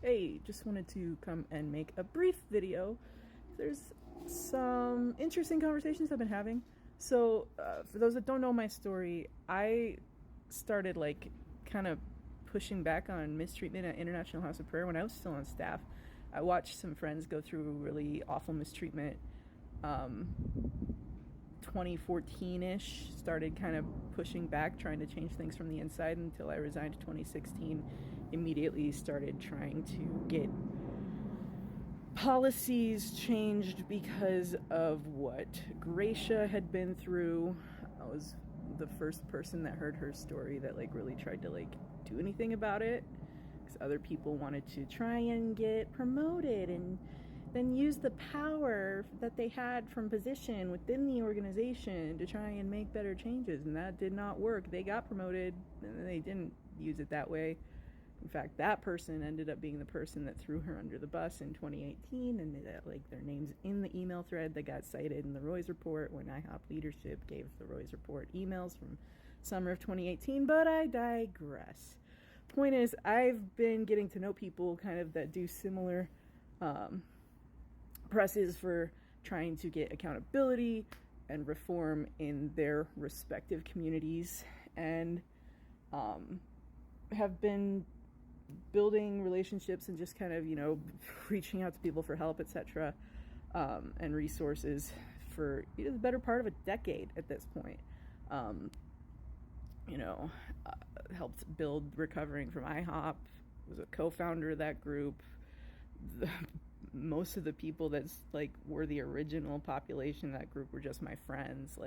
Hey, just wanted to come and make a brief video. There's some interesting conversations I've been having. For those that don't know my story, I started kind of pushing back on mistreatment at International House of Prayer when I was still on staff. I watched some friends go through really awful mistreatment. 2014-ish, started kind of pushing back, trying to change things from the inside until I resigned in 2016. Immediately started trying to get policies changed because of what Gracia had been through. I was the first person that heard her story that really tried to do anything about it, because other people wanted to try and get promoted and then use the power that they had from position within the organization to try and make better changes, and that did not work. They got promoted and they didn't use it that way. In fact, that person ended up being the person that threw her under the bus in 2018, and their names in the email thread that got cited in the Roy's report when IHOP leadership gave the Roy's report emails from summer of 2018. But I digress. Point is, I've been getting to know people kind of that do similar presses for trying to get accountability and reform in their respective communities, and have been building relationships and just kind of, reaching out to people for help, etc., and resources for the better part of a decade at this point. Helped build Recovering from IHOP, was a co-founder of that group. Most of the people that's were the original population of that group were just my friends.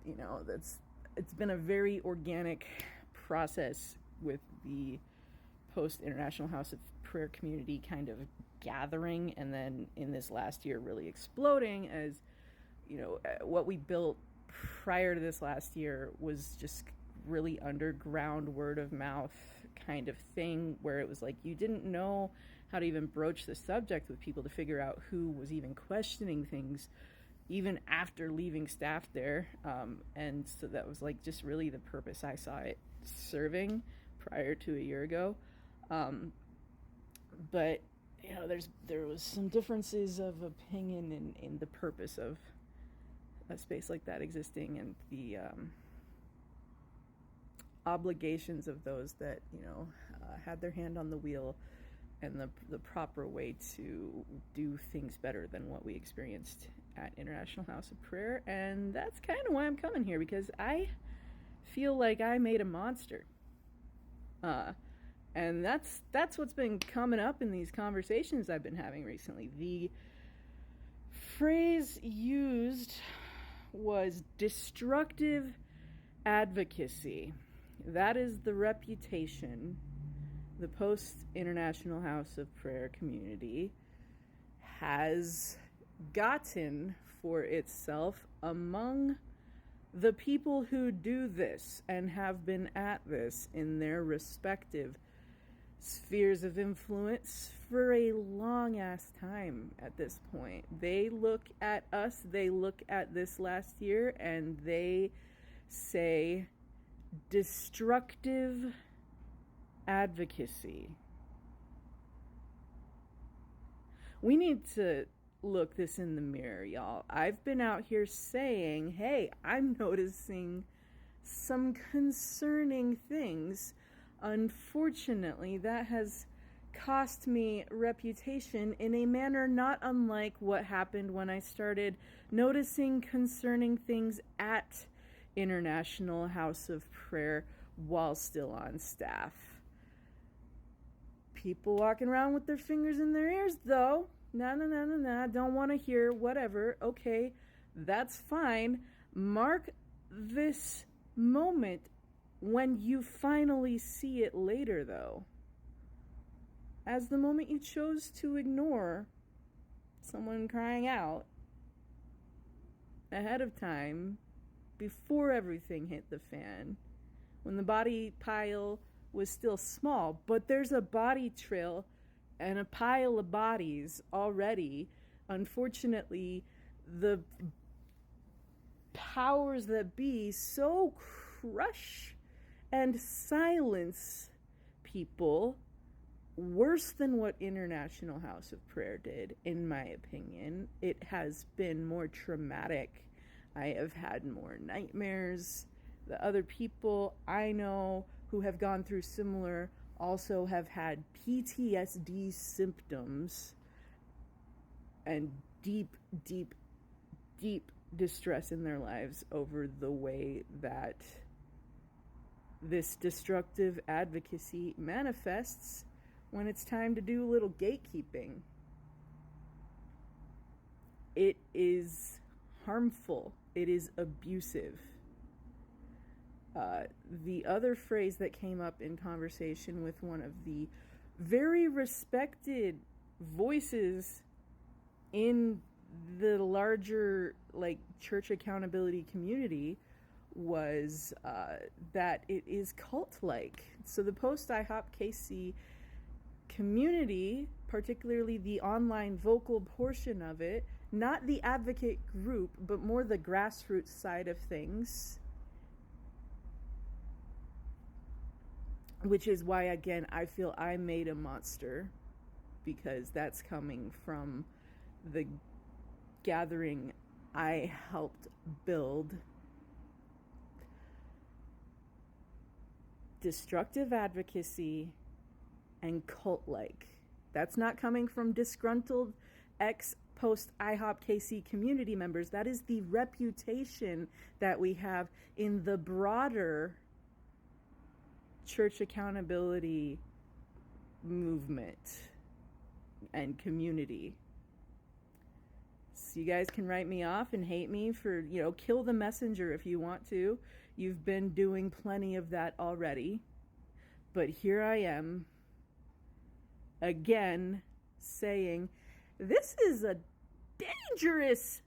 It's been a very organic process with the post International House of Prayer community kind of gathering, and then in this last year really exploding, as what we built prior to this last year was just really underground word of mouth kind of thing, where it was you didn't know how to even broach the subject with people to figure out who was even questioning things even after leaving staff there. And so that was just really the purpose I saw it serving prior to a year ago. But there was some differences of opinion in the purpose of a space like that existing, and the obligations of those that had their hand on the wheel, and the proper way to do things better than what we experienced at International House of Prayer. And that's kind of why I'm coming here, because I feel like I made a monster. And that's what's been coming up in these conversations I've been having recently. The phrase used was destructive advocacy. That is the reputation the post-International House of Prayer community has gotten for itself among the people who do this and have been at this in their respective spheres of influence for a long-ass time at this point. They look at us, they look at this last year, and they say destructive advocacy. We need to look this in the mirror, y'all. I've been out here saying, hey, I'm noticing some concerning things. Unfortunately, that has cost me reputation in a manner not unlike what happened when I started noticing concerning things at International House of Prayer while still on staff. People walking around with their fingers in their ears, though. Nah, don't want to hear, whatever. Okay, that's fine. Mark this moment when you finally see it later, though, as the moment you chose to ignore someone crying out ahead of time, before everything hit the fan, when the body pile was still small. But there's a body trail and a pile of bodies already. Unfortunately, the powers that be so crush and silence people worse than what International House of Prayer did, in my opinion. It has been more traumatic. I have had more nightmares. The other people I know who have gone through similar also have had PTSD symptoms and deep, deep, deep distress in their lives over the way that this destructive advocacy manifests when it's time to do a little gatekeeping. It is harmful. It is abusive. The other phrase that came up in conversation with one of the very respected voices in the larger church accountability community was that it is cult-like. So the post IHOPKC community, particularly the online vocal portion of it, not the advocate group, but more the grassroots side of things, which is why, again, I feel I made a monster, because that's coming from the gathering I helped build. Destructive advocacy and cult-like. That's not coming from disgruntled ex-post IHOPKC community members. That is the reputation that we have in the broader church accountability movement and community. So you guys can write me off and hate me for, kill the messenger if you want to. You've been doing plenty of that already. But here I am, again, saying, this is a dangerous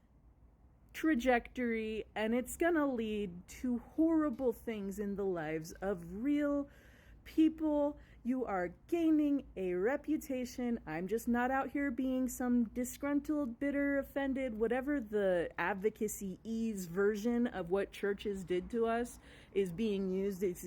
trajectory, and it's gonna lead to horrible things in the lives of real people. You are gaining a reputation. I'm just not out here being some disgruntled, bitter, offended, whatever the advocacy ease version of what churches did to us is being used. It's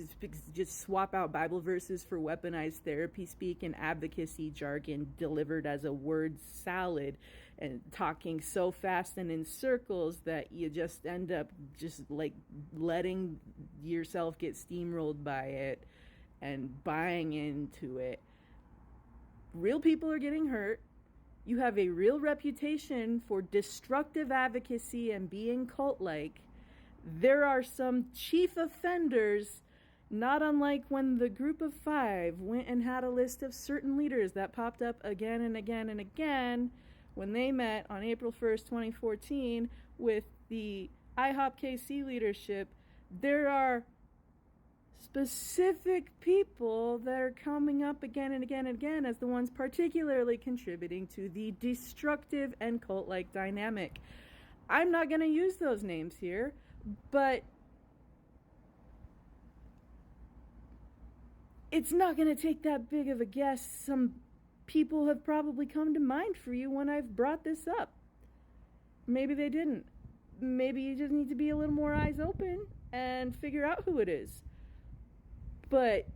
just swap out Bible verses for weaponized therapy speak and advocacy jargon delivered as a word salad, and talking so fast and in circles that you just end up just letting yourself get steamrolled by it and buying into it. Real people are getting hurt. You have a real reputation for destructive advocacy and being cult-like. There are some chief offenders, not unlike when the group of 5 went and had a list of certain leaders that popped up again and again and again when they met on April 1st, 2014 with the IHOPKC leadership. There are specific people that are coming up again and again and again as the ones particularly contributing to the destructive and cult-like dynamic. I'm not going to use those names here, but it's not going to take that big of a guess. Some people have probably come to mind for you when I've brought this up. Maybe they didn't. Maybe you just need to be a little more eyes open and figure out who it is. But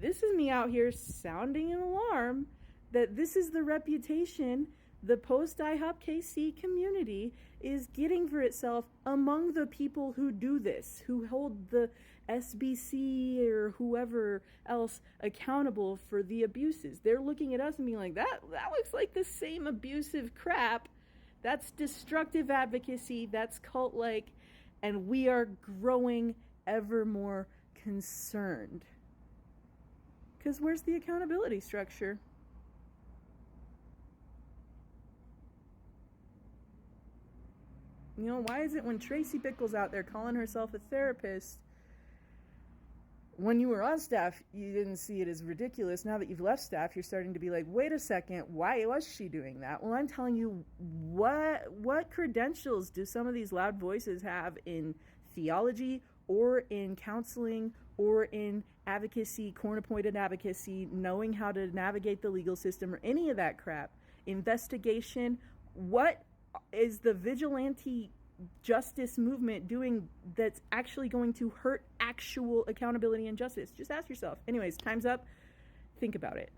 this is me out here sounding an alarm that this is the reputation the post-IHOPKC community is getting for itself among the people who do this, who hold the SBC or whoever else accountable for the abuses. They're looking at us and being like, that looks like the same abusive crap. That's destructive advocacy. That's cult-like. And we are growing ever more concerned. Because where's the accountability structure? Why is it when Tracy Bickle's out there calling herself a therapist, when you were on staff, you didn't see it as ridiculous? Now that you've left staff, you're starting to be like, wait a second, why was she doing that? Well, I'm telling you, what credentials do some of these loud voices have in theology or in counseling or in advocacy, court-appointed advocacy, knowing how to navigate the legal system or any of that crap? Investigation. What is the vigilante justice movement doing that's actually going to hurt actual accountability and justice? Just ask yourself. Anyways, time's up. Think about it.